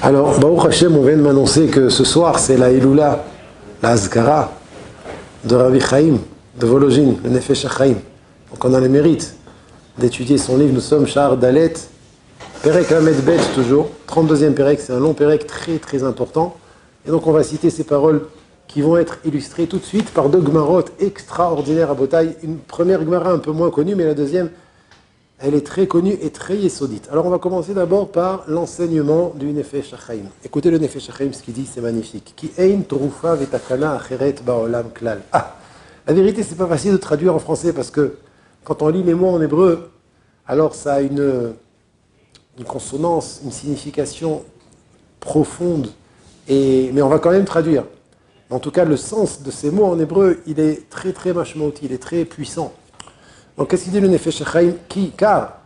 Alors, Baruch Hashem, on vient de m'annoncer que ce soir, c'est la Iloula, la Azkara de Rabbi Chaim, de Volojine, le Nefesh HaChaim. Donc on a le mérite d'étudier son livre. Nous sommes Shahar Dalet, Perek Lamed Bet toujours, 32e Perek, c'est un long Perek très très important. Et donc on va citer ces paroles qui vont être illustrées tout de suite par deux Gmarot extraordinaires à Botaï. Une première Gmara un peu moins connue, mais la deuxième, elle est très connue et très yesodite. Alors on va commencer d'abord par l'enseignement du Nefesh HaChaim. Écoutez le Nefesh HaChaim, ce qu'il dit, c'est magnifique. Ki ein trufa vetakana acheret ba'olam klal. La vérité, c'est pas facile de traduire en français parce que quand on lit les mots en hébreu, alors ça a une consonance, une signification profonde, mais on va quand même traduire. En tout cas, le sens de ces mots en hébreu, il est très très mashmouti, il est très puissant. Donc, qu'est-ce qu'il dit le Nefesh HaChaim? Car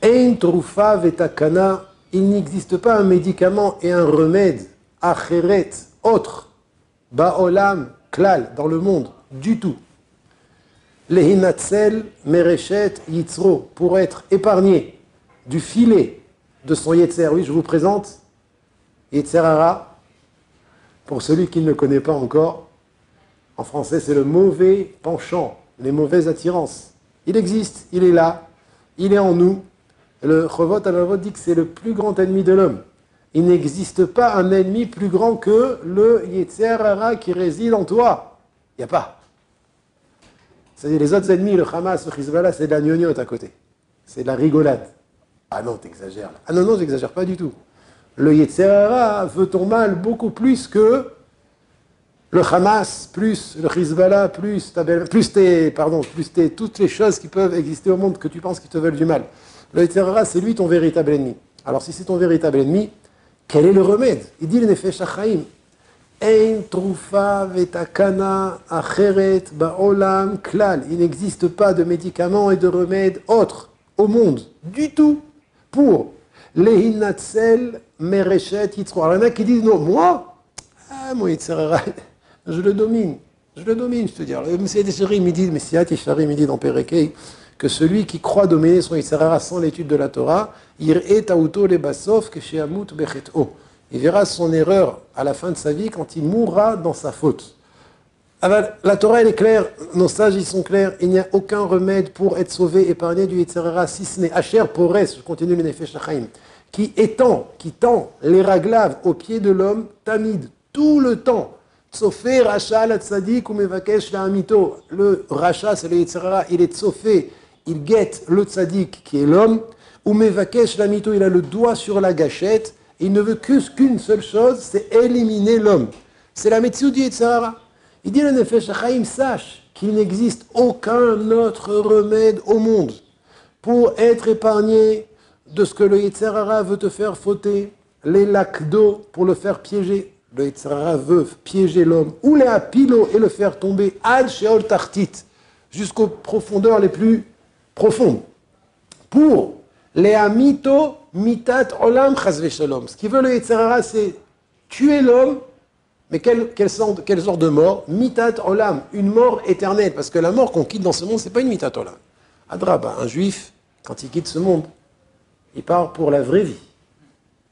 ein trufa vetakana, il n'existe pas un médicament et un remède acheret, autre, ba'olam klal, dans le monde, du tout. Lehinatzel mereshet yitzro, pour être épargné du filet de son yetzer. Oui, je vous présente Yetzer hara. Pour celui qui ne le connaît pas encore, en français, c'est le mauvais penchant, les mauvaises attirances. Il existe, il est là, il est en nous. Le Chovot HaLevavot dit que c'est le plus grand ennemi de l'homme. Il n'existe pas un ennemi plus grand que le Yetzer hara qui réside en toi. Il n'y a pas. C'est-à-dire les autres ennemis, le Hamas, le Hezbollah, c'est de la gnognotte à côté. C'est de la rigolade. Ah non, t'exagères là. Ah non, j'exagère pas du tout. Le Yetzer hara veut ton mal beaucoup plus que le Hamas, plus le Hezbollah, plus toutes les choses qui peuvent exister au monde que tu penses qui te veulent du mal. Le Yetzer hara, c'est lui ton véritable ennemi. Alors si c'est ton véritable ennemi, quel est le remède? Il dit le Nefesh HaChaim, ein trufa vetakana acheret ba'olam klal. Il n'existe pas de médicaments et de remèdes autres au monde, du tout, pour lehinatzel mereshet yitzro. Alors il y en a qui disent, non, moi, mon Yetzer hara, je le domine, je te dis. Alors, le Messiah Yesharim, il dit dans Pérekei que celui qui croit dominer son Yetzer hara sans l'étude de la Torah, yir'e ta'uto le basof keshe'amut bechet'o. Il verra son erreur à la fin de sa vie quand il mourra dans sa faute. Alors, la Torah, elle est claire, nos sages, ils sont clairs, il n'y a aucun remède pour être sauvé, épargné du Yetzer hara, si ce n'est Asher Pores, je continue le Nefesh HaChaim, qui tend les raglaves au pied de l'homme, tamid, tout le temps. Tsofé, Racha, la tzadik, ou mevakesh, la amito. Le Racha, c'est le Yetzer hara, il est tsofé, il guette le tzadik, qui est l'homme, ou mevakesh, la amito, il a le doigt sur la gâchette, et il ne veut qu'une seule chose, c'est éliminer l'homme. C'est la médecine du Yetzer hara. Il dit le Nefesh HaChaim, sache qu'il n'existe aucun autre remède au monde pour être épargné de ce que le Yetzer hara veut te faire fauter, les lacs d'eau pour le faire piéger. Le Yetzer hara veut piéger l'homme, ou les apilo et le faire tomber ad sheol tartit, jusqu'aux profondeurs les plus profondes. Pour les amito mitat olam chas v'shalom. Ce qui veut le Yetzer hara, c'est tuer l'homme. Mais quelle sorte de mort? Mitat olam, une mort éternelle. Parce que la mort qu'on quitte dans ce monde, c'est pas une mitat olam. Adraba, un juif, quand il quitte ce monde, il part pour la vraie vie.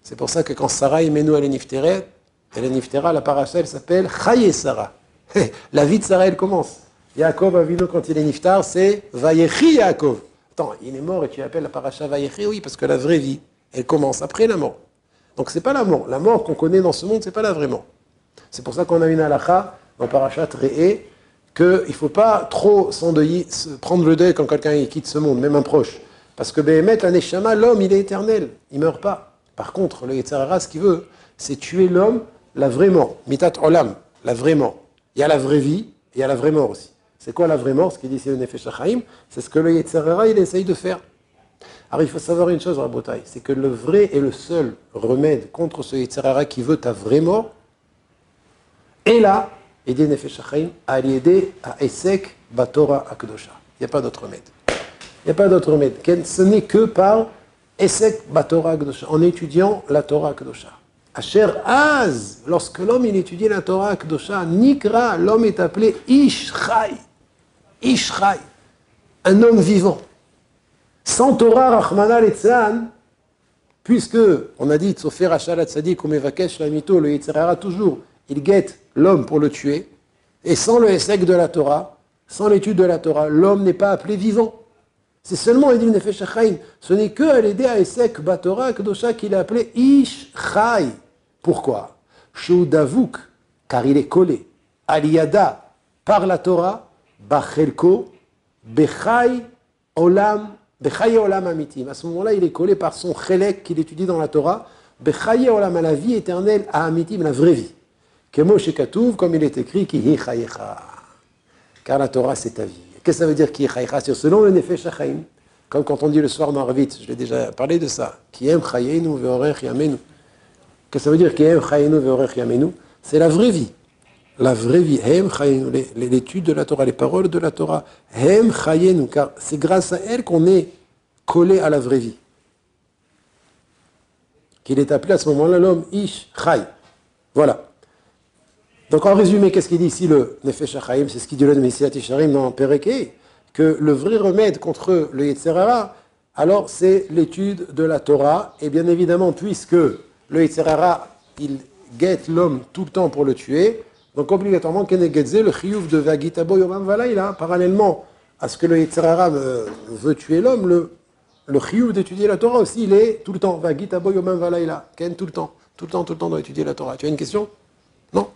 C'est pour ça que quand Sarah Imenu elle est niftera, la paracha, elle s'appelle Chaye Sarah. La vie de Sarah, elle commence. Yaakov Avinu, quand il est niftar, c'est Vayechi Yaakov. Attends, il est mort et tu appelles la paracha Vayechi? Oui, parce que la vraie vie, elle commence après la mort. Donc c'est pas la mort. La mort qu'on connaît dans ce monde, c'est pas la vraie mort. C'est pour ça qu'on a une halakha dans Parashat Re'eh qu'il ne faut pas trop s'endeuiller, prendre le deuil quand quelqu'un quitte ce monde, même un proche. Parce que Behemet, la Neshama, l'homme, il est éternel, il ne meurt pas. Par contre, le Yetzer hara, ce qu'il veut, c'est tuer l'homme, la vraie mort. Mitat olam, la vraie mort. Il y a la vraie vie, et il y a la vraie mort aussi. C'est quoi la vraie mort? Ce qu'il dit ici le Nefesh HaChaim, c'est ce que le Yetzer hara, il essaye de faire. Alors il faut savoir une chose, Rabotai, c'est que le vrai et le seul remède contre ce Yetzer hara qui veut ta vraie mort, et là, il dit Nefesh HaChaim, Aliédé à Esek Batora Akdosha. Il n'y a pas d'autre remède. Il n'y a pas d'autre remède. Ce n'est que par Esek Batora Akdosha, en étudiant la Torah Akdosha. Asher Az, lorsque l'homme il étudie la Torah Akdosha, Nikra, l'homme est appelé Ish Chai. Ish Chai, un homme vivant. Sans Torah Rachmana Litzlan, puisque on a dit Tsofer Hachal Tzadik ou Mevakesh Lamito, le Yetzer Hara toujours, il guette l'homme pour le tuer, et sans le Hesek de la Torah, sans l'étude de la Torah, l'homme n'est pas appelé vivant. C'est seulement Edim Nefesh HaChaim. Ce n'est que à l'aider à Hesek Batora Kedosha qu'il est appelé Ish Chai. Pourquoi? Sheu Davuk, car il est collé. Aliyada, par la Torah, Bachelko, Bechai Olam, Bechaye Olam Amitim. À ce moment-là, il est collé par son Chelek qu'il étudie dans la Torah, Bechaye Olam, à la vie éternelle, à Amitim, la vraie vie. Kemo Shekatuv, comme il est écrit, Ki Chayecha. Car la Torah, c'est ta vie. Qu'est-ce que ça veut dire Ki Chayecha? Selon le Nefesh HaChaim, comme quand on dit le soir Marvit, je l'ai déjà parlé de ça, Ki Em Chayenu Veorech Yamenu. Qu'est-ce que ça veut dire Ki Em Chayenu Veorech Yamenu? C'est la vraie vie. La vraie vie, Hem Chayenu, l'étude de la Torah, les paroles de la Torah, Hem Chayenu, car c'est grâce à elle qu'on est collé à la vraie vie. Qu'il est appelé à ce moment-là l'homme Ish Chay. Voilà. Donc en résumé, qu'est-ce qu'il dit ici le Nefesh HaChaim? C'est ce qu'il dit le Messilat Yesharim dans Pereke, que le vrai remède contre le Yetzer Hara, alors c'est l'étude de la Torah, et bien évidemment, puisque le Yetzer Hara, il guette l'homme tout le temps pour le tuer, donc obligatoirement, Kenegedze, le chiyuv de Vagitabo Yomam Valaïla, parallèlement à ce que le Yetzer Hara veut tuer l'homme, le chiyuv d'étudier la Torah aussi, il est tout le temps, Vagitabo Yomam Valaïla, Ken tout le temps doit étudier la Torah. Tu as une question? Non?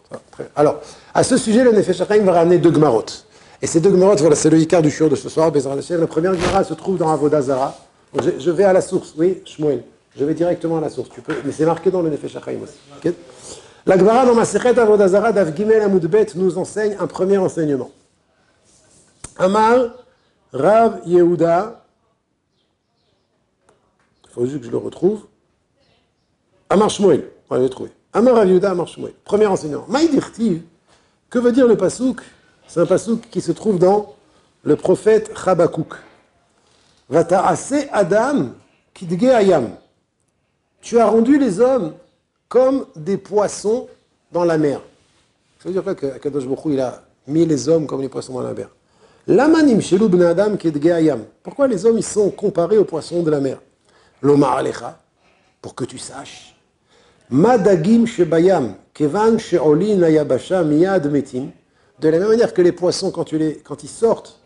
Alors, à ce sujet, le Nefesh HaChaim va ramener deux Gemarot. Et ces deux Gemarot, voilà, c'est le Ikar du shiur de ce soir, Bezrat Hashem. La première Gemara se trouve dans Avodah Zara. Je vais à la source, oui, Shmuel. Je vais directement à la source, tu peux, mais c'est marqué dans le Nefesh HaChaim aussi. Okay? La Gemara dans Masechet Avodah Zara, Daf Gimel Amud Bet, nous enseigne un premier enseignement. Amar, Rav Yehuda, il faut juste que je le retrouve. Amar Shmuel, on l'avait trouvé. Amar Rav Yehuda, Amar Shmuel. Premier enseignement. Maïdirtiv, que veut dire le pasouk? C'est un pasouk qui se trouve dans le prophète Chabakouk. Vata'ase Adam kidge ayam. Tu as rendu les hommes comme des poissons dans la mer. Ça veut dire quoi que Kadosh Baruch Hu, il a mis les hommes comme les poissons dans la mer? Lamanim shelu bnei Adam kidge ayam. Pourquoi les hommes ils sont comparés aux poissons de la mer? Lomar alecha, pour que tu saches. Madagim shebayam, kevan she'olin layabasha miyad metim. De la même manière que les poissons, quand ils sortent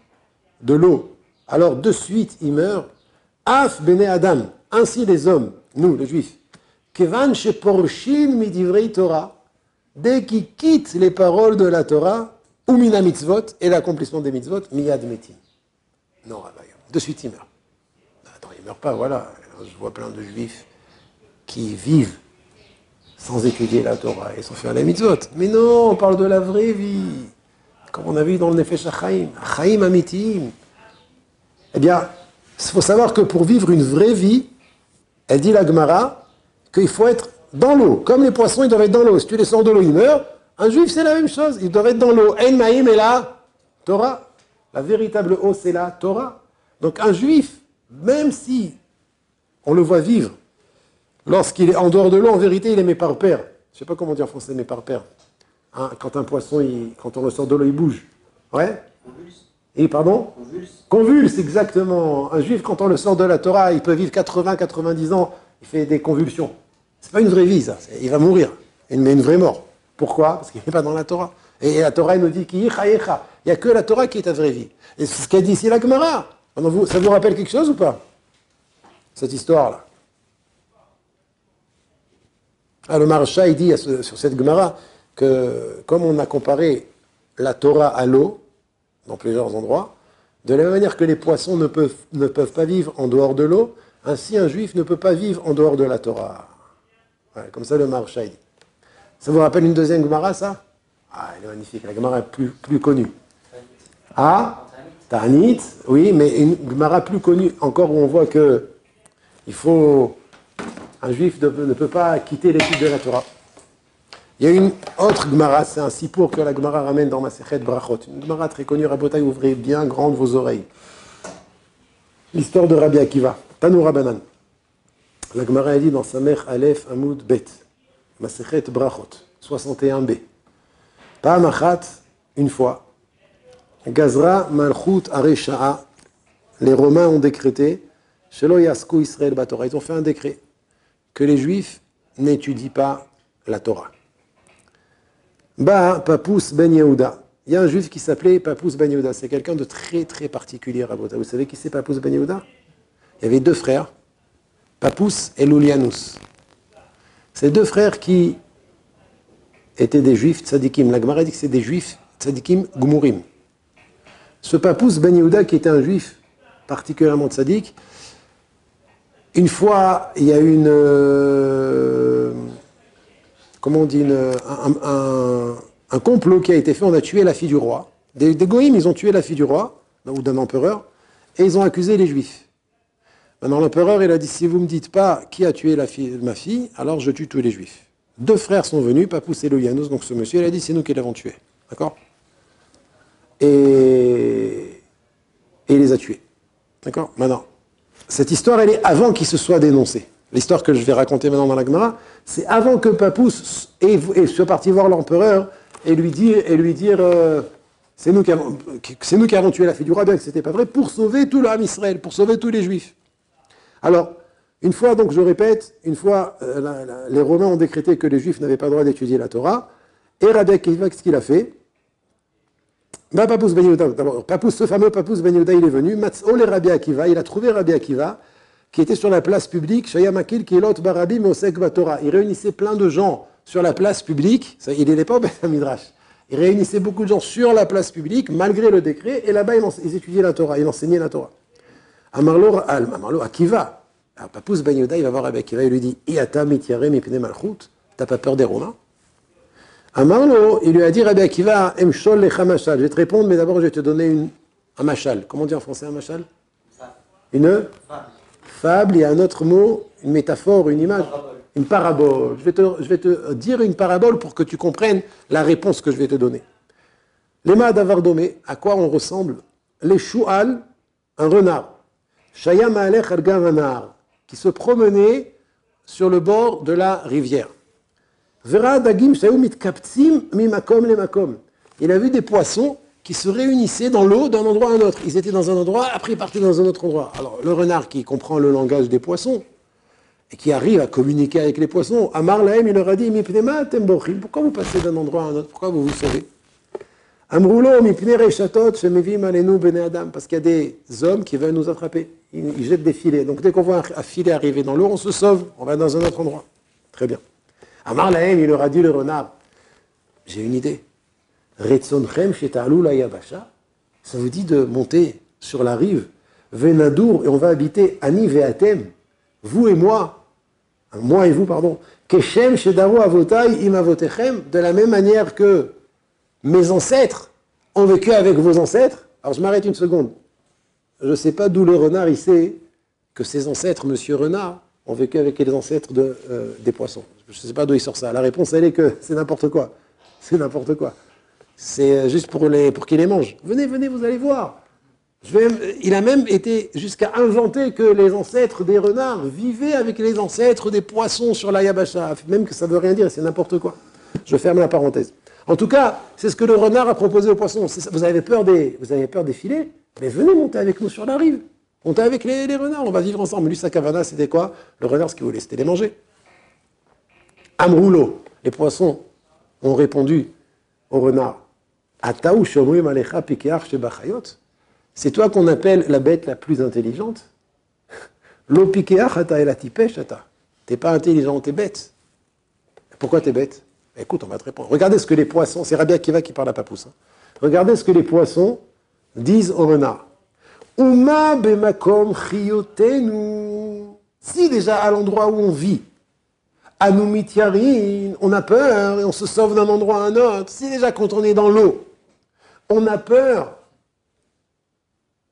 de l'eau, alors de suite ils meurent. Af bene Adam, ainsi les hommes, nous les juifs. Kevan she'porshin midivrei Torah, dès qu'ils quittent les paroles de la Torah, ou mina mitzvot, et l'accomplissement des mitzvot, miyad metim. Non, de suite ils meurent. Attends, ils meurent pas, voilà. Je vois plein de juifs qui vivent sans étudier la Torah et sans faire les mitzvot. Mais non, on parle de la vraie vie. Comme on a vu dans le Nefesh HaChaim, Chaim Amitim. Eh bien, il faut savoir que pour vivre une vraie vie, elle dit la Gemara, qu'il faut être dans l'eau. Comme les poissons, ils doivent être dans l'eau. Si tu les sors de l'eau, ils meurent. Un juif, c'est la même chose. Ils doivent être dans l'eau. En Maïm est la Torah. La véritable eau, c'est la Torah. Donc un juif, même si on le voit vivre, lorsqu'il est en dehors de l'eau, en vérité, il est méparpère. Je ne sais pas comment dire en français, méparpère. Hein, quand un poisson, quand on le sort de l'eau, il bouge. Ouais? Convulse. Et pardon? Convulse. Convulse, exactement. Un juif, quand on le sort de la Torah, il peut vivre 80, 90 ans, il fait des convulsions. C'est pas une vraie vie, ça. Il va mourir. Mais une vraie mort. Pourquoi? Parce qu'il n'est pas dans la Torah. Et la Torah, elle nous dit qu'il y a que la Torah qui est ta vraie vie. Et c'est ce qu'a dit ici la Gemara. Ça vous rappelle quelque chose ou pas? Cette histoire-là. Alors, le Maharsha, il dit sur cette Gemara que comme on a comparé la Torah à l'eau, dans plusieurs endroits, de la même manière que les poissons ne peuvent pas vivre en dehors de l'eau, ainsi un juif ne peut pas vivre en dehors de la Torah. Ouais, comme ça le Maharsha, il dit. Ça vous rappelle une deuxième Gemara, ça? Ah, elle est magnifique, la Gemara plus connue. Ah, Ta'anit, oui, mais une Gemara plus connue encore où on voit que un juif ne peut pas quitter l'étude de la Torah. Il y a une autre Gemara, c'est un sipour que la Gemara ramène dans Masechet Brachot. Une Gemara très connue, Rabotai, ouvrez bien grandes vos oreilles. L'histoire de Rabbi Akiva, Tanou Rabbanan. La Gemara a dit dans Samech Aleph Amud Bet, Masechet Brachot, 61b. Pa'amachat, une fois, Gazra Malchut Aresha'a, les Romains ont décrété, Shelo Yasku Israël Batora, ils ont fait un décret. que les Juifs n'étudient pas la Torah. Papous Ben Yehuda. Il y a un Juif qui s'appelait Papous Ben Yehuda. C'est quelqu'un de très très particulier, Rabota. Vous savez qui c'est Papous Ben Yehuda? Il y avait deux frères, Papous et Loulianus. Ces deux frères qui étaient des Juifs tzadikim. La Gemara dit que c'est des Juifs tzadikim gmurim. Ce Papous Ben Yehuda, qui était un Juif particulièrement tzadik, une fois, il y a une... comment on dit, un complot qui a été fait, on a tué la fille du roi. Des goïms, ils ont tué la fille du roi, ou d'un empereur, et ils ont accusé les Juifs. Maintenant, l'empereur, il a dit, si vous ne me dites pas qui a tué ma fille, alors je tue tous les Juifs. Deux frères sont venus, Papous et Loulianus, donc ce monsieur, il a dit, c'est nous qui l'avons tué. D'accord? Et il les a tués. D'accord? Maintenant, cette histoire, elle est avant qu'il se soit dénoncé. L'histoire que je vais raconter maintenant dans la Gemara, c'est avant que Papous soit parti voir l'empereur et lui dire c'est nous qui avons tué la fille du roi, bien que ce n'était pas vrai, pour sauver tout l'âme Israël, pour sauver tous les Juifs. Alors, une fois, donc je répète, une fois, les Romains ont décrété que les Juifs n'avaient pas le droit d'étudier la Torah, et Rabbi Akiva, qu'est-ce qu'il a fait? Papous Ben Yehuda, d'abord, ce fameux Papous Ben Yehuda, il est venu, Matzol et Rabbi Akiva, il a trouvé Rabbi Akiva, qui était sur la place publique, Shayamakil Kilot Barabim Osek Batora. Il réunissait plein de gens sur la place publique, ça, il n'était pas au Beth Midrash. Il réunissait beaucoup de gens sur la place publique, malgré le décret, et là-bas, ils étudiaient la Torah, ils enseignaient la Torah. Amarlo Akiva, Papous Ben Yehuda, il va voir Rabbi Akiva, il lui dit, Iata mityare mipnei malchut, t'as pas peur des Romains? Amarlo, il lui a dit, Rabbi Akiva, Emshol lecha mashal, je vais te répondre, mais d'abord je vais te donner un mashal. Comment on dit en français un mashal? Une fable, il y a un autre mot, une métaphore, une image, une parabole. Je vais te dire une parabole pour que tu comprennes la réponse que je vais te donner. Lema d'avardomé, à quoi on ressemble? Les choual, un renard. Shaya ma'alech argav anar, qui se promenait sur le bord de la rivière. Vera dagim shayu mitkaptsim mimakom lemakom. Il a vu des poissons qui se réunissaient dans l'eau d'un endroit à un autre. Ils étaient dans un endroit, après ils partaient dans un autre endroit. Alors le renard qui comprend le langage des poissons et qui arrive à communiquer avec les poissons, Amar lahem, il leur a dit, mipnema tembochim, pourquoi vous passez d'un endroit à un autre? Pourquoi vous vous sauvez? Amroulo mipne rechatot shemevim alenu bene adam, parce qu'il y a des hommes qui veulent nous attraper. Ils jettent des filets. Donc dès qu'on voit un filet arriver dans l'eau, on se sauve, on va dans un autre endroit. Très bien. Amar lahem, il leur a dit, le renard, j'ai une idée. Retzonchem sheta'alu la yabasha, ça vous dit de monter sur la rive, venadour, et on va habiter ani ve'atem, vous et moi et vous, pardon, keshem shedaru avotai im avotechem, de la même manière que mes ancêtres ont vécu avec vos ancêtres. Alors je m'arrête une seconde. Je ne sais pas d'où le renard il sait que ses ancêtres, monsieur Renard, ont vécu avec les ancêtres des poissons. Je ne sais pas d'où il sort ça. La réponse, elle est que c'est n'importe quoi. C'est n'importe quoi. C'est juste pour qu'ils les mangent. Venez, vous allez voir. Il a même été jusqu'à inventer que les ancêtres des renards vivaient avec les ancêtres des poissons sur la Yabasha. Même que ça ne veut rien dire, c'est n'importe quoi. Je ferme la parenthèse. En tout cas, c'est ce que le renard a proposé aux poissons. Vous avez peur des filets? Mais venez monter avec nous sur la rive. Montez avec les renards, on va vivre ensemble. Lui, sa kavana, c'était quoi? Le renard, ce qu'il voulait, c'était les manger. Amroulo, les poissons ont répondu au renard. Ataou shomrim alecha pikeach shebachayot. C'est toi qu'on appelle la bête la plus intelligente. Lo pikeach ata elatipesh ata. T'es pas intelligent, t'es bête. Pourquoi t'es bête? Écoute, on va te répondre. Regardez ce que les poissons, c'est Rabbi Akiva qui parle à Papous. Regardez ce que les poissons disent au renard. Uma bemakom chiyotenu. Si déjà à l'endroit où on vit, Anumitiarin, on a peur et on se sauve d'un endroit à un autre. Si déjà quand on est dans l'eau, on a peur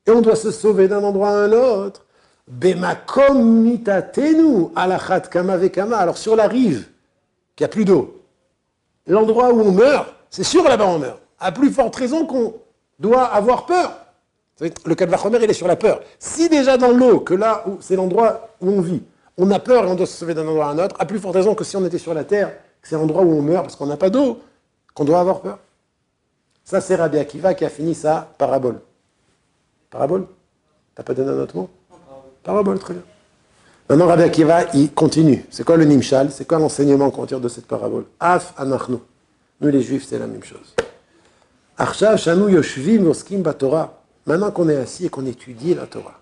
et on doit se sauver d'un endroit à un autre. Bemakom mitatenu alachat kama vekama. Alors sur la rive, qu'il n'y a plus d'eau, l'endroit où on meurt, c'est sûr là-bas on meurt. À plus forte raison qu'on doit avoir peur. Le cas de Vachomer, il est sur la peur. Si déjà dans l'eau, que là où c'est l'endroit où on vit, on a peur et on doit se sauver d'un endroit à un autre, à plus forte raison que si on était sur la terre, que c'est l'endroit où on meurt parce qu'on n'a pas d'eau, qu'on doit avoir peur. Ça, c'est Rabbi Akiva qui a fini sa parabole. Parabole? T'as pas donné un autre mot? Parabole, très bien. Maintenant, Rabbi Akiva, il continue. C'est quoi le Nimshal? C'est quoi l'enseignement qu'on tire de cette parabole? Af anachnu. Nous, les Juifs, c'est la même chose. Arshav shanu yoshvim oskim batorah. Maintenant qu'on est assis et qu'on étudie la Torah.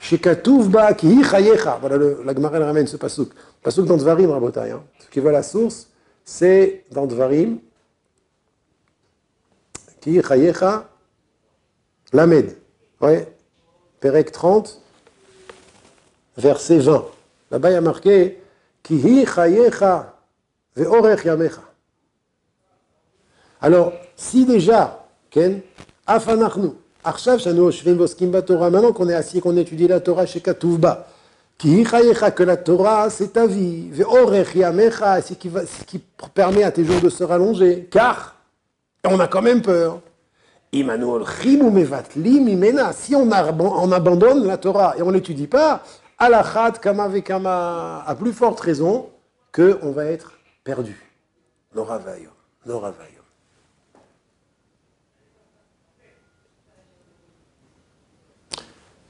Shekatuv ba kihi chayecha. Voilà, la Gemara elle ramène ce pasuk. Pasuk dans Dvarim, Rabotai. Ceux qui voient la source, c'est dans Dvarim. Kihi chayecha. Lamed. Ouais. Perek 30. Verset 20. Là-bas, il y a marqué Kihi chayecha ve'orech yamecha. Alors, si déjà, Ken, afanachnu, arshav shanu oshvim voskim batorah, maintenant qu'on est assis et qu'on étudie la Torah chez Katuvba, Kihi chayecha, que la Torah, c'est ta vie, ve'orech yamecha, c'est ce qui permet à tes jours de se rallonger, car on a quand même peur. Imanu olchim umevatlim imena, si on abandonne la Torah et on l'étudie pas, alachat kama vekama, à plus forte raison qu'on va être perdu. Noravayom, noravayom.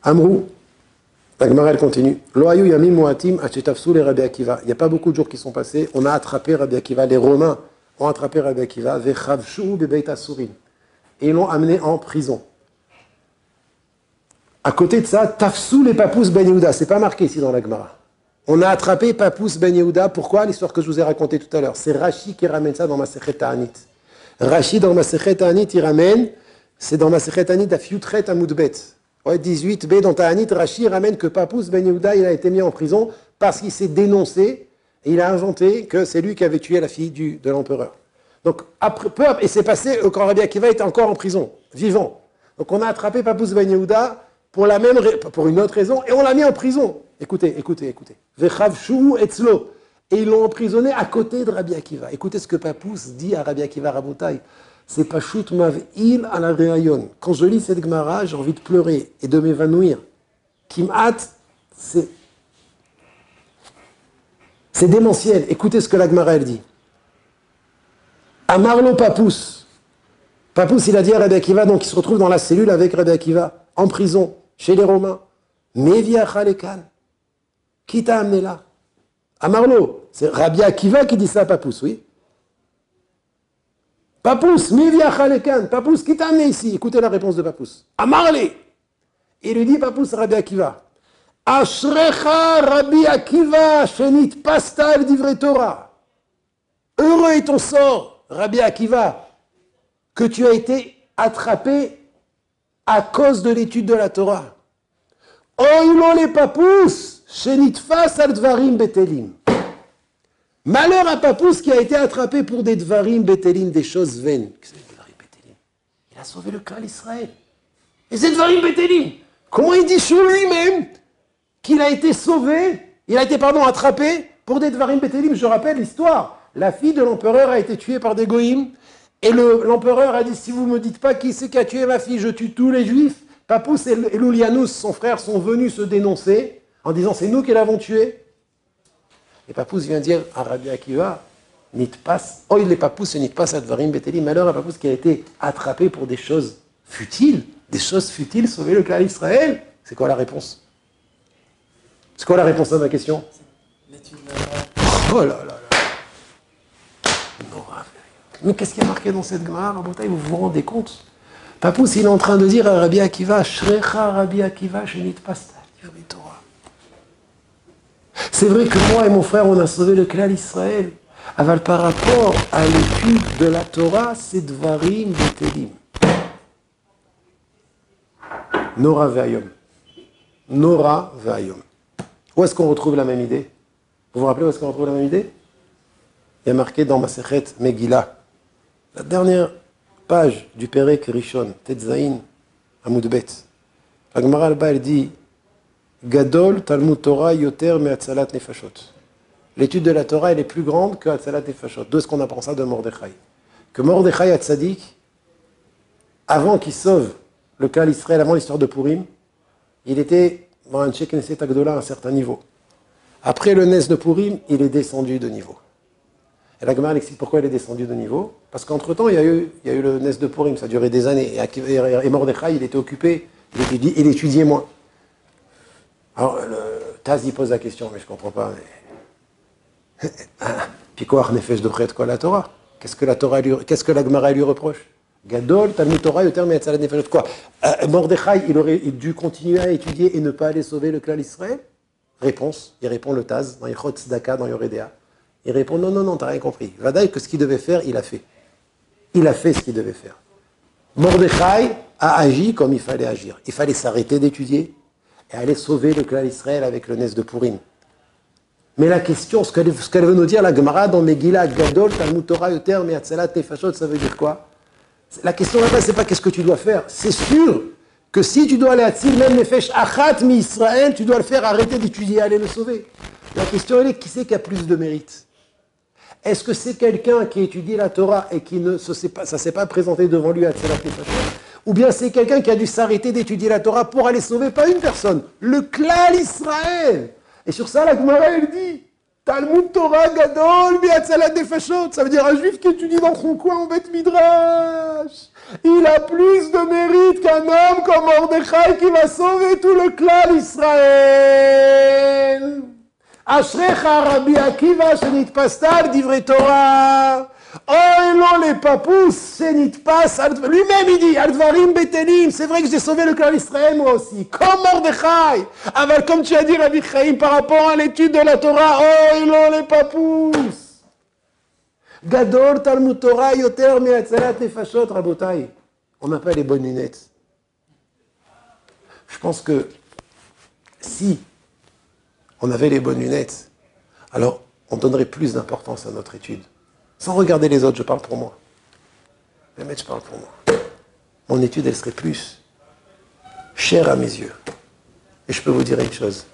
Amrou, la Gemara elle continue. Loayu yamim moatim achetafsu les Rabbi Akiva. Il n'y a pas beaucoup de jours qui sont passés. On a attrapé Rabbi Akiva. Les Romains ont attrapé Rabbi Akiva. Vechavshu bebeit asurin. Et ils l'ont amené en prison. À côté de ça, tafsou les papous ben Yehuda. C'est pas marqué ici dans la Gemara. On a attrapé papous ben Yehuda. Pourquoi? L'histoire que je vous ai racontée tout à l'heure. C'est Rashi qui ramène ça dans Masechet Ta'anit. Rashi dans Masechet Ta'anit, il ramène. C'est dans Masechet Ta'anit Afiutret Amoudbet. Ouais, 18b dans Ta'anit, Rashi ramène que Papous ben Yehuda, il a été mis en prison parce qu'il s'est dénoncé et il a inventé que c'est lui qui avait tué la fille de l'empereur. Donc, et c'est passé quand Rabbi Akiva était encore en prison, vivant. Donc on a attrapé Papous ben Yehuda pour une autre raison et on l'a mis en prison. Écoutez. Vechavshu etzlo. Et ils l'ont emprisonné à côté de Rabbi Akiva. Écoutez ce que Papous dit à Rabbi Akiva Rabotai. C'est pas shoot mav'il à la réayon. Quand je lis cette Gemara, j'ai envie de pleurer et de m'évanouir. Kim'at, c'est démentiel. Écoutez ce que la Gemara elle dit. Amarlo Papous. Papous, il a dit à Rabbi Akiva, donc il se retrouve dans la cellule avec Rabbi Akiva, en prison, chez les Romains. Mevia Khalekan. Qui t'a amené là? Amarlo. C'est Rabbi Akiva qui dit ça à Papous, oui. Papous, Mivia Khalekan, Papous, qui t'a amené ici? Écoutez la réponse de Papous. Amarle. Il lui dit, Papous, Rabbi Akiva. Ashrecha Rabbi Akiva, Shenit Pastal d'Ivre Torah. Heureux est ton sort, Rabbi Akiva, que tu as été attrapé à cause de l'étude de la Torah. Oilo les Papous, Shenit Fasal Dvarim Betelim. Malheur à Papous qui a été attrapé pour des dvarim betelim, des choses vaines. Qu'est-ce que c'est dvarim betelim? Il a sauvé le clan Israël. Et c'est dvarim betelim. Comment il dit sur lui-même qu'il a été sauvé, il a été, attrapé pour des dvarim betelim? Je rappelle l'histoire. La fille de l'empereur a été tuée par des goïms. Et l'empereur a dit, si vous ne me dites pas qui c'est qui a tué ma fille, je tue tous les juifs. Papous et Loulianous, son frère, sont venus se dénoncer en disant, c'est nous qui l'avons tué. Et Papous vient dire à Rabbi Akiva, oï les Papous, ce n'est pas advarim beteli, malheur à Papous qui a été attrapé pour des choses futiles, sauver le clan Israël. C'est quoi la réponse? C'est quoi la réponse à ma question? Oh là là là. Mais qu'est-ce qu'il y a marqué dans cette Gemara, Rabotai, vous vous rendez compte? Papous, il est en train de dire à Rabbi Akiva, Shrecha Rabbi Akiva, Shenit Pastal, Divrei Torah. C'est vrai que moi et mon frère, on a sauvé le clan Israël. Aval par rapport à l'étude de la Torah, c'est Dvarim Betelim. Nora Ve'ayom. Nora Ve'ayom. Où est-ce qu'on retrouve la même idée? Vous vous rappelez où est-ce qu'on retrouve la même idée? Il y a marqué dans Masechet Megillah. La dernière page du Perek Rishon, Tetzaïn, Amoudbet. La Gemara al-Ba, elle dit Gadol Talmud Torah Yoter Me'atzalat Nefashot. L'étude de la Torah, elle est plus grande que Atzalat Nefashot. D'où est-ce qu'on apprend ça de Mordechai? Que Mordechai Hatzadik, avant qu'il sauve le clan Israël, avant l'histoire de Purim, il était dans un Knesset Agdola à un certain niveau. Après le Nes de Purim, il est descendu de niveau. Et la Gemara explique pourquoi il est descendu de niveau. Parce qu'entre-temps, il y a eu le Nes de Purim, ça a duré des années. Et Mordechai, il était occupé, il étudiait moins. Alors, Taz, il pose la question, mais je ne comprends pas. Pikoach nefesh dochet quoi la Torah? Qu'est-ce que la Gemara lui reproche? Gadol, Talmud Torah, yoter me'etzalat nefeshot. Quoi? Mordechai, il aurait dû continuer à étudier et ne pas aller sauver le clan Israël? Réponse, il répond le Taz, dans Yichot Tzedaka, dans Yoredea. Il répond non, t'as rien compris. Vadaï, que ce qu'il devait faire, il a fait. Il a fait ce qu'il devait faire. Mordechai a agi comme il fallait agir. Il fallait s'arrêter d'étudier et aller sauver le clan Israël avec le Nes de Purim. Mais la question, ce qu'elle veut nous dire, la Gemara dans Megillah, Gadol, Talmud Torah, Yoter, Me'atzalat, Nefashot, ça veut dire quoi? La question là-bas, c'est pas qu'est-ce que tu dois faire. C'est sûr que si tu dois aller à Tzil, même Nefesh Achat mi Israël, tu dois le faire, arrêter d'étudier, aller le sauver. La question, elle est, qui c'est qui a plus de mérite? Est-ce que c'est quelqu'un qui étudie la Torah et qui ne s'est pas présenté devant lui à Tzalat Nefashot? Ou bien c'est quelqu'un qui a dû s'arrêter d'étudier la Torah pour aller sauver pas une personne, le clan Israël? Et sur ça, la Gemara, elle dit Talmud Torah Gadol Bi'atzalat Nefashot. Ça veut dire un juif qui étudie dans son coin en Beth Midrash. Il a plus de mérite qu'un homme comme Mordechai qui va sauver tout le clan Israël. Ashrecha Rabbi Akiva shenitpasta al divrei Torah. Oh, non, les papous, shenitpas. Lui-même, il dit Al-Dvarim Betelim. C'est vrai que j'ai sauvé le clan Israël, moi aussi. Comme Mordechai. Aval, comme tu as dit, Rabbi Chaim, par rapport à l'étude de la Torah. Oh, non, les papous. Gadol Talmud Torah yoter me'atzalat nefashot, Rabotai. On n'a pas les bonnes lunettes. Je pense que si on avait les bonnes lunettes, alors on donnerait plus d'importance à notre étude. Sans regarder les autres, je parle pour moi. Mais je parle pour moi. Mon étude, elle serait plus chère à mes yeux. Et je peux vous dire une chose.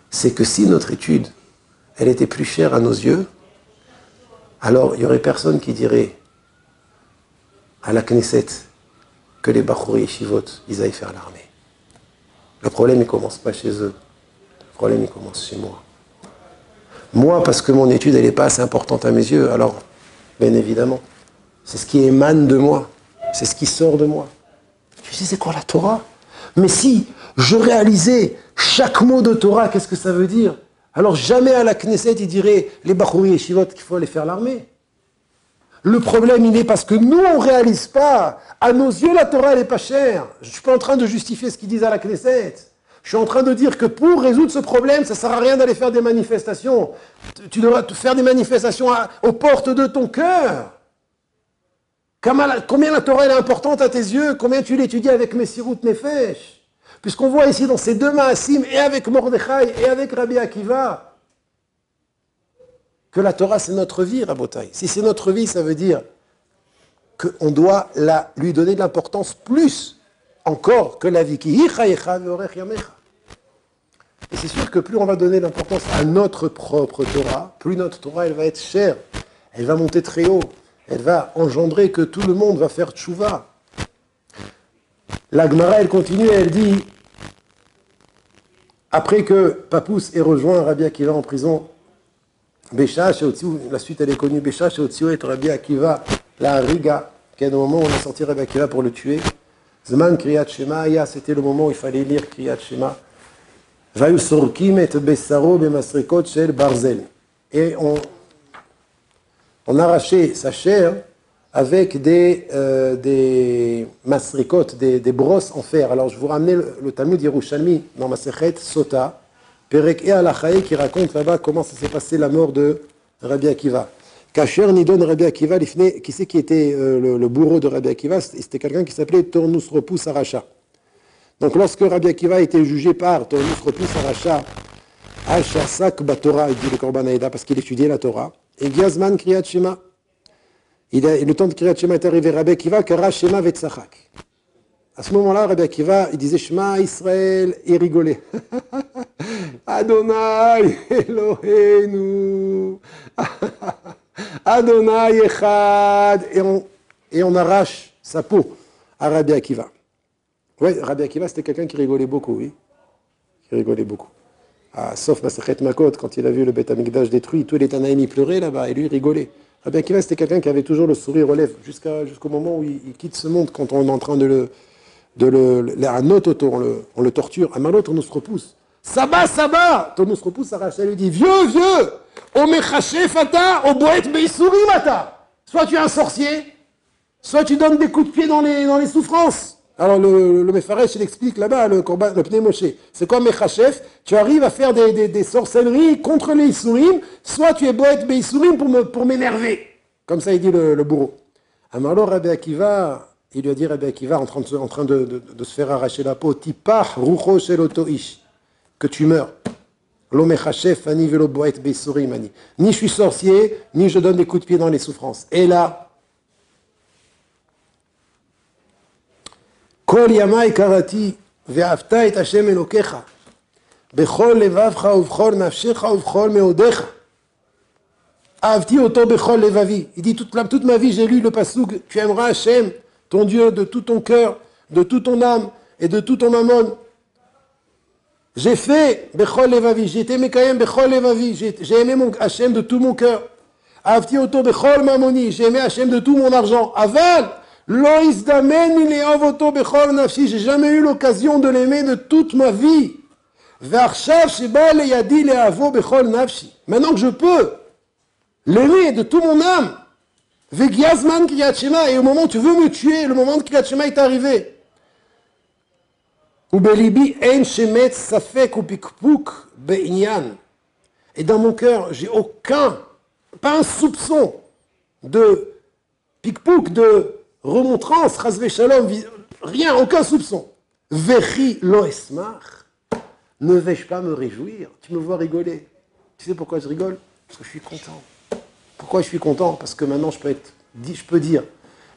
C'est que si notre étude, elle était plus chère à nos yeux, alors il n'y aurait personne qui dirait à la Knesset que les Bachouri et Shivot, ils aillent faire l'armée. Le problème, il ne commence pas chez eux. Le problème, il commence chez moi. Moi, parce que mon étude, elle n'est pas assez importante à mes yeux, alors, bien évidemment, c'est ce qui émane de moi. C'est ce qui sort de moi. Tu sais, c'est quoi la Torah? Mais si je réalisais chaque mot de Torah, qu'est-ce que ça veut dire? Alors, jamais à la Knesset, il dirait, les Bachouri et Shivot, qu'il faut aller faire l'armée. Le problème, il est parce que nous, on ne réalise pas. À nos yeux, la Torah, elle n'est pas chère. Je ne suis pas en train de justifier ce qu'ils disent à la Knesset. Je suis en train de dire que pour résoudre ce problème, ça ne sert à rien d'aller faire des manifestations. Tu devras faire des manifestations aux portes de ton cœur. Combien la Torah elle est importante à tes yeux? Combien tu l'étudies avec Messirut Nefesh? Puisqu'on voit ici dans ces deux Maasim, et avec Mordechai, et avec Rabbi Akiva, que la Torah, c'est notre vie, Rabotai. Si c'est notre vie, ça veut dire qu'on doit lui donner de l'importance plus encore que la vie. Et c'est sûr que plus on va donner l'importance à notre propre Torah, plus notre Torah, elle va être chère. Elle va monter très haut. Elle va engendrer que tout le monde va faire tchouva. La Gemara, elle continue, elle dit, après que Papous ait rejoint Rabbi Akiva en prison, Bécha, la suite elle est connue, Bécha, Sheotziou et Rabbi Akiva, la Riga, qui est le moment où on a sorti Rabbi Akiva pour le tuer. Zman Kriyat Shema, c'était le moment où il fallait lire Kriyat Shema. Vayu Sorkim et Bessaro Bemasrikot Shel Barzel. Et on arrachait sa chair avec des masrikot, des brosses en fer. Alors je vous ramenais le Talmud Yerushalmi dans Masechet Sota, Perek et Alachae qui raconte là-bas comment ça s'est passé la mort de Rabbi Akiva. Kacher Nidon Rabbi Akiva, qui c'est qui était le bourreau de Rabbi Akiva? C'était quelqu'un qui s'appelait Tornus Repus Aracha. Donc lorsque Rabbi Akiva a été jugé par Tornus Repus Aracha, Ashasak Batora, il dit le Korban Aïda, parce qu'il étudiait la Torah, et Giazman Kriyat Shema. Le temps de Kriyat Shema est arrivé, Rabbi Akiva, Kara Shema Vetzachak. À ce moment-là, Rabbi Akiva, il disait Shema Israël, et rigolait. Adonai Eloheinu. Adonai Echad. Et on arrache sa peau à Rabbi Akiva. Oui, Rabbi Akiva, c'était quelqu'un qui rigolait beaucoup, oui. Qui rigolait beaucoup. Sauf Masechet Makot, quand il a vu le Beth Amikdash détruit, tous les Tanaïm y pleuraient là-bas, et lui rigolait. Rabbi Akiva, c'était quelqu'un qui avait toujours le sourire aux lèvres, jusqu'au moment où il quitte ce monde, quand on est en train de le on le torture. À Marlot, on nous repousse. Saba, Saba. Tonus repousse à Rachel lui dit, vieux, vieux, o mechachef ata, o boet beisourim ata. Soit tu es un sorcier, soit tu donnes des coups de pied dans les souffrances. Alors le Mefaresh, il explique là-bas, le Pnei Moshe. C'est comme mechachef, tu arrives à faire des sorcelleries contre les Issourim, soit tu es boet beisourim pour m'énerver. Comme ça, il dit le bourreau. Alors Rabbi Akiva, il lui a dit, Rabbi Akiva, en train de se faire arracher la peau, Tipah rucho shel oto ish, que tu meurs. Lo mechachef ani velo boet beisourim ani. Ni je suis sorcier, ni je donne des coups de pied dans les souffrances. Et là, Kol yamai karati ve'afta et Hashem elokecha bechol levavcha uvchol nafshecha uvchol meodecha. Avti oto bechol levavi. Il dit toute ma vie j'ai lu le passouk. Tu aimeras Hashem, ton Dieu, de tout ton cœur, de toute ton âme et de tout ton mammon. J'ai fait bechol levavi. J'ai été mekayem bechol levavi. J'ai aimé mon Hashem de tout mon cœur. Avti oto bechol mamoni. J'ai aimé Hashem de tout mon argent. Aval lo izdamen mi le'ov oto bechol nafshi. J'ai jamais eu l'occasion de l'aimer de toute ma vie. Ve'achshav sheba leyadi le'avo bechol nafshi. Maintenant que je peux l'aimer de tout mon âme. Vegiazman Kriyat Shema. Et au moment où tu veux me tuer, le moment de Kriyat Shema est arrivé. Ubelibi ein shemet safek upikpuk be'inyan. Et dans mon cœur, j'ai pas un soupçon de pikpuk, de remontrance, chasve shalom, rien, aucun soupçon. Vechi lo esmach. Ne vais-je pas me réjouir? Tu me vois rigoler. Tu sais pourquoi je rigole? Parce que je suis content. Pourquoi je suis content? Parce que maintenant je peux dire,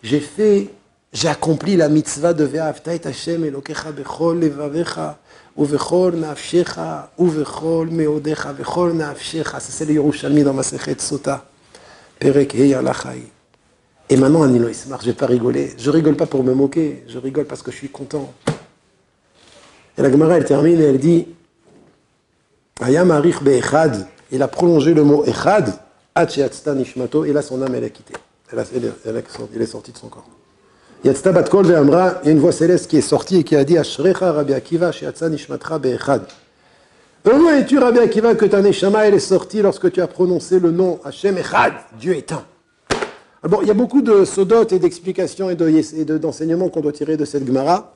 j'ai accompli la mitzvah de Ve'ahavta et Hashem Elokecha bechol levavecha uvechol nafshecha uvechol meodecha vechol nafshecha. C'est le Yerushalmi dans Masechet Sota. Perek Hei Alachai. Et maintenant, Anilo Ismar, je vais pas rigoler. Je rigole pas pour me moquer, je rigole parce que je suis content. Et la Gemara, elle termine et elle dit, Hayam arich be'echad. Il a prolongé le mot echad. Et là, son âme, elle a quitté. Elle est sortie de son corps. Yatzta bat kol ve'amra, il y a une voix céleste qui est sortie et qui a dit Ashrecha Rabbi Akiva she'atza nishmatra be'echad. Heureux es-tu, Rabbi Akiva, que ta neshama, elle est sortie lorsque tu as prononcé le nom Hashem Echad, Dieu est un. Bon, il y a beaucoup de sodotes et d'explications et d'enseignements qu'on doit tirer de cette Gemara.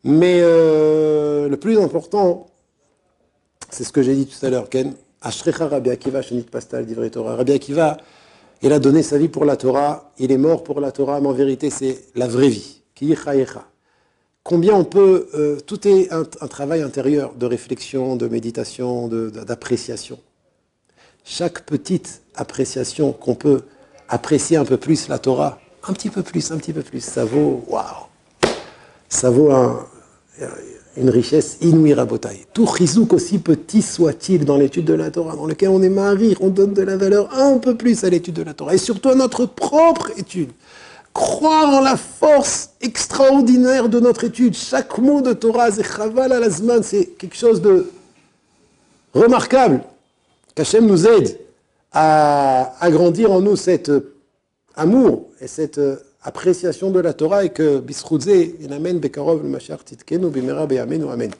Mais le plus important, c'est ce que j'ai dit tout à l'heure, Ken. Ashrecha Rabbi Akiva shenit pastal divrei Torah. Rabbi Akiva, il a donné sa vie pour la Torah, il est mort pour la Torah, mais en vérité, c'est la vraie vie. Ki yichayecha. Combien on peut... tout est un travail intérieur de réflexion, de méditation, d'appréciation. Chaque petite appréciation qu'on peut apprécier un peu plus la Torah, un petit peu plus, ça vaut... Waouh! Ça vaut une richesse inouïe, Rabotai. Tout chizouk, aussi petit soit-il dans l'étude de la Torah, dans lequel on est marir, on donne de la valeur un peu plus à l'étude de la Torah, et surtout à notre propre étude. Croire en la force extraordinaire de notre étude. Chaque mot de Torah, c'est chaval à la zman, c'est quelque chose de remarquable. Qu'Hachem nous aide à agrandir en nous cet amour et cette appréciation de la Torah et que Bisroudze, il amène Bekarov, le Mashiach Titkenu, Bimera, Be'amenu, Amen.